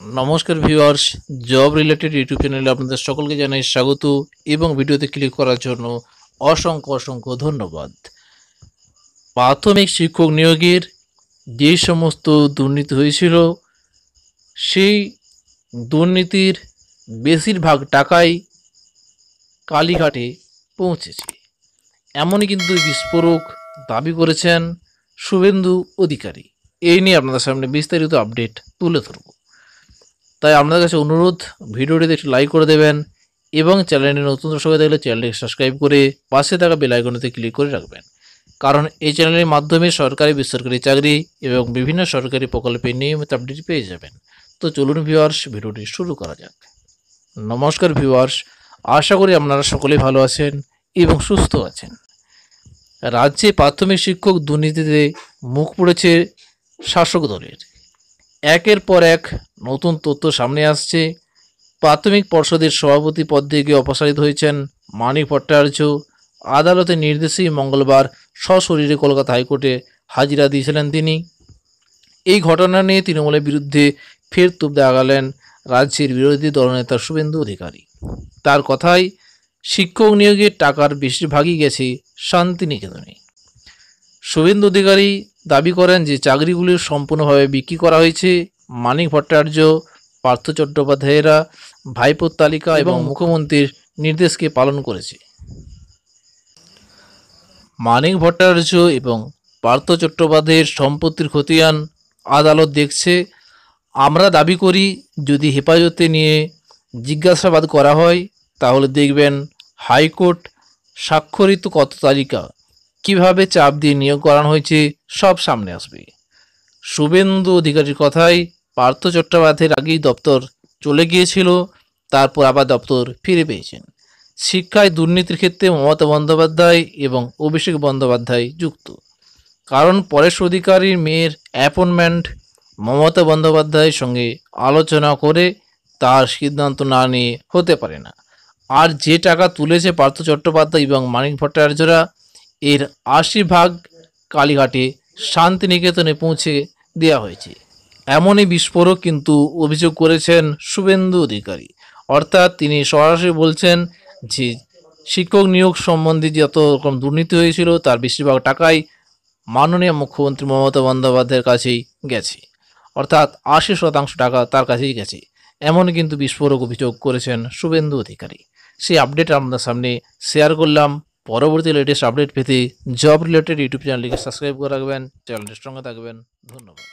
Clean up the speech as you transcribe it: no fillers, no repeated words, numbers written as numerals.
নমস্কার viewers, job related YouTube চ্যানেলে আপনাদের সকলকে জানাই স্বাগত এবং ভিডিওতে ক্লিক করার জন্য অসংখ্য অসংখ্য ধন্যবাদ। প্রাথমিক শিক্ষক নিয়োগের যে সমস্ত দুর্নীতি হয়েছিল সেই দুর্নীতির বেশিরভাগ টাকাই কালীঘাটে পৌঁছেছে, এমনই কিন্তু বিস্ফোরক দাবি করেছেন শুভেন্দু অধিকারী। এই নিয়ে আপনাদের সামনে বিস্তারিত আপডেট তুলে ধরব। তাই আপনাদের কাছে অনুরোধ, ভিডিওটিতে একটু লাইক করে দেবেন এবং চ্যানেলে নতুন দর্শক হয়ে থাকলে চ্যানেলটি সাবস্ক্রাইব করে পাশে থাকা বেল আইকনটিতে ক্লিক করে রাখবেন, কারণ এই চ্যানেলের মাধ্যমে সরকারি বেসরকারি চাকরি এবং বিভিন্ন সরকারি প্রকল্পের নিয়মিত আপডেট পেয়ে যাবেন। তো চলুন ভিউয়ার্স, ভিডিওটি শুরু করা যাক। নমস্কার ভিউয়ার্স, আশা করি আপনারা সকলেই ভালো আছেন এবং সুস্থ আছেন। রাজ্যে প্রাথমিক শিক্ষক দুর্নীতিতে মুখ পুড়েছে শাসক দলের। একের পর এক নতুন তথ্য সামনে আসছে। প্রাথমিক পর্ষদের সভাপতি পদ থেকে অপসারিত হয়েছেন মানিক ভট্টাচার্য। আদালতের নির্দেশেই মঙ্গলবার সশরীরে কলকাতা হাইকোর্টে হাজিরা দিয়েছিলেন তিনি। এই ঘটনা নিয়ে তৃণমূলের বিরুদ্ধে ফের তোপ দেখালেন রাজ্যের বিরোধী দলনেতা শুভেন্দু অধিকারী। তার কথায় শিক্ষক নিয়োগের টাকার বেশিরভাগই গেছে শান্তিনিকেতনে। শুভেন্দু অধিকারী দাবি করেন যে চাকরিগুলি সম্পূর্ণভাবে বিক্রি করা হয়েছে। মানিক ভট্টাচার্য, পার্থ চট্টোপাধ্যায়েরা ভাইপোর তালিকা এবং মুখ্যমন্ত্রীর নির্দেশকে পালন করেছে। মানিক ভট্টাচার্য এবং পার্থ চট্টোপাধ্যায়ের সম্পত্তির খতিয়ান আদালত দেখছে। আমরা দাবি করি, যদি হেফাজতে নিয়ে জিজ্ঞাসাবাদ করা হয় তাহলে দেখবেন হাইকোর্ট স্বাক্ষরিত কত তালিকা, কিভাবে চাপ দিয়ে নিয়োগ করানো হয়েছে সব সামনে আসবে। শুভেন্দু অধিকারীর কথায় পার্থ চট্টোপাধ্যায়ের আগেই দপ্তর চলে গিয়েছিল, তারপর আবার দপ্তর ফিরে পেয়েছেন। শিক্ষায় দুর্নীতির ক্ষেত্রে মমতা বন্দ্যোপাধ্যায় এবং অভিষেক বন্দ্যোপাধ্যায় যুক্ত, কারণ পরেশ অধিকারীর মেয়ের অ্যাপয়েন্টমেন্ট মমতা বন্দ্যোপাধ্যায়ের সঙ্গে আলোচনা করে তার সিদ্ধান্ত না নিয়ে হতে পারে না। আর যে টাকা তুলেছে পার্থ চট্টোপাধ্যায় এবং মানিক ভট্টাচার্যরা, এর ৮০% কালীঘাটে শান্তিনিকেতনে পৌঁছে দেওয়া হয়েছে। এমনই বিস্ফোরক কিন্তু অভিযোগ করেছেন শুভেন্দু অধিকারী। অর্থাৎ তিনি সরাসরি বলছেন যে শিক্ষক নিয়োগ সম্বন্ধে যত রকম দুর্নীতি হয়েছিল তার বেশিরভাগ টাকাই মাননীয় মুখ্যমন্ত্রী মমতা বন্দ্যোপাধ্যায়ের কাছেই গেছে, অর্থাৎ ৮০% টাকা তার কাছেই গেছে। এমন কিন্তু বিস্ফোরক অভিযোগ করেছেন শুভেন্দু অধিকারী। সেই আপডেট আপনাদের সামনে শেয়ার করলাম। পরবর্তী লেটেস্ট আপডেট পেতে জব রিলেটেড ইউটিউব চ্যানেলটিকে সাবস্ক্রাইব করে রাখবেন, চ্যানেলটির সঙ্গে থাকবেন। ধন্যবাদ।